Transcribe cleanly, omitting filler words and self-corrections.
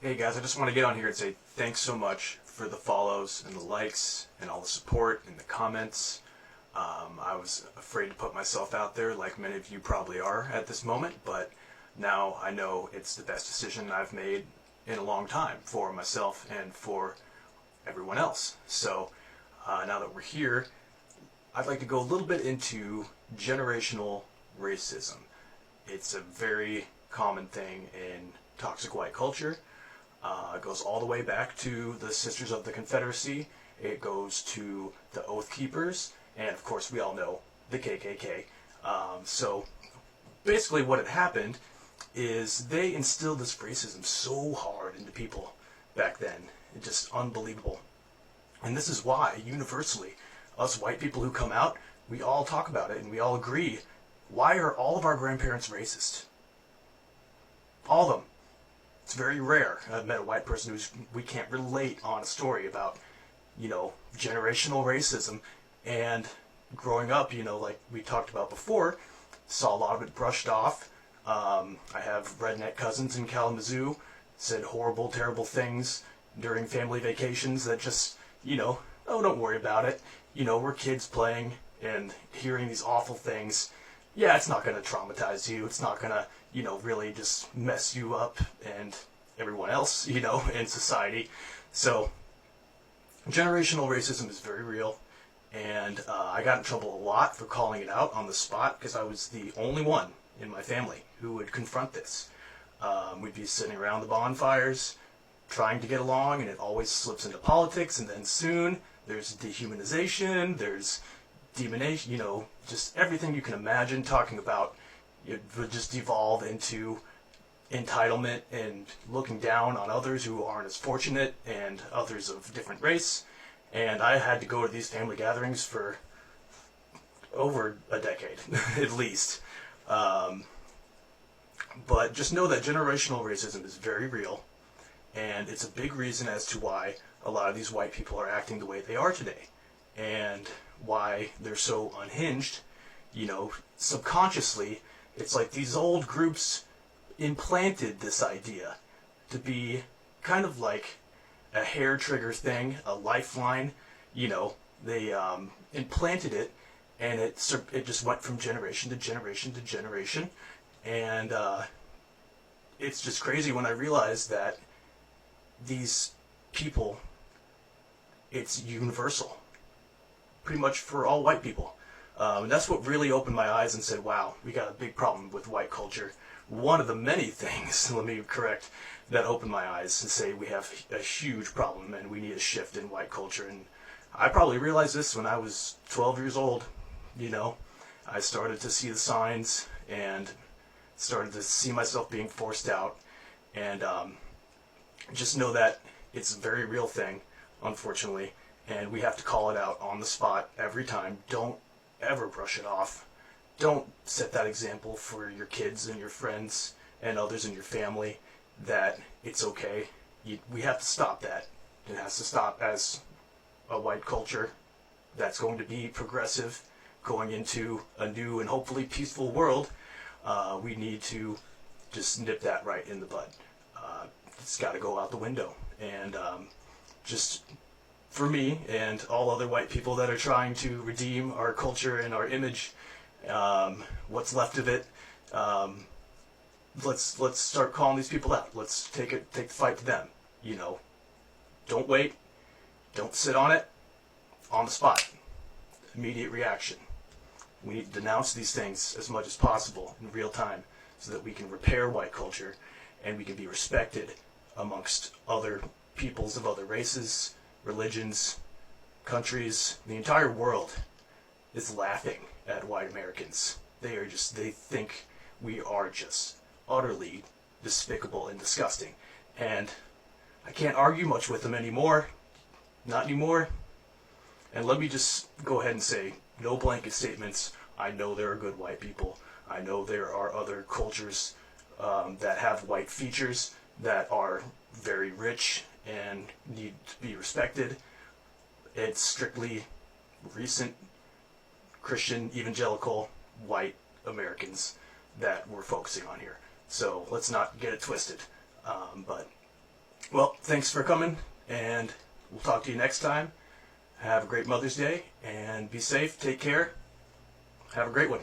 Hey guys, I just want to get on here and say thanks so much for the follows and the likes and all the support and the comments. I was afraid to put myself out there like many of you probably are at this moment, but now I know it's the best decision I've made in a long time for myself and for everyone else. So now that we're here, I'd like to go a little bit into generational racism. It's a very common thing in toxic white culture. It goes all the way back to the Sisters of the Confederacy. It goes to the Oath Keepers, and of course we all know the KKK. So basically what had happened is they instilled this racism so hard into people back then. It's just unbelievable. And this is why, universally, us white people who come out, we all talk about it and we all agree. Why are all of our grandparents racist? All of them. It's very rare. I've met a white person we can't relate on a story about, generational racism. And growing up, like we talked about before, saw a lot of it brushed off. I have redneck cousins in Kalamazoo, said horrible, terrible things during family vacations that just, oh, don't worry about it. We're kids playing and hearing these awful things. Yeah, it's not going to traumatize you. It's not going to, really just mess you up and everyone else, in society. So, generational racism is very real. And I got in trouble a lot for calling it out on the spot because I was the only one in my family who would confront this. We'd be sitting around the bonfires trying to get along, and it always slips into politics, and then soon there's dehumanization, there's demonization, just everything you can imagine talking about. It would just devolve into entitlement and looking down on others who aren't as fortunate and others of different race. And I had to go to these family gatherings for over a decade, at least. But just know that generational racism is very real, and it's a big reason as to why a lot of these white people are acting the way they are today, and why they're so unhinged. Subconsciously, it's like these old groups implanted this idea to be kind of like a hair trigger thing, a lifeline. They implanted it, and it just went from generation to generation to generation. And it's just crazy when I realized that these people, it's universal, pretty much for all white people. And that's what really opened my eyes and said, wow, we got a big problem with white culture. One of the many things, let me correct, that opened my eyes to say we have a huge problem and we need a shift in white culture. And I probably realized this when I was 12 years old. I started to see the signs and started to see myself being forced out. And just know that it's a very real thing, unfortunately, and we have to call it out on the spot every time. Don't ever brush it off. Don't set that example for your kids and your friends and others in your family that it's okay. We have to stop that. It has to stop as a white culture that's going to be progressive, going into a new and hopefully peaceful world. We need to just nip that right in the bud. It's got to go out the window. And just for me and all other white people that are trying to redeem our culture and our image, what's left of it, let's start calling these people out. Let's take the fight to them. Don't wait. Don't sit on it. On the spot. Immediate reaction. We need to denounce these things as much as possible in real time so that we can repair white culture and we can be respected amongst other peoples of other races, religions, countries. The entire world is laughing at white Americans. They think we are just utterly despicable and disgusting. And I can't argue much with them anymore. Not anymore. And let me just go ahead and say, no blanket statements. I know there are good white people. I know there are other cultures that have white features that are very rich and need to be respected. It's strictly recent Christian, evangelical, white Americans that we're focusing on here. So let's not get it twisted. But Well, thanks for coming, and we'll talk to you next time. Have a great Mother's Day, and be safe. Take care. Have a great one.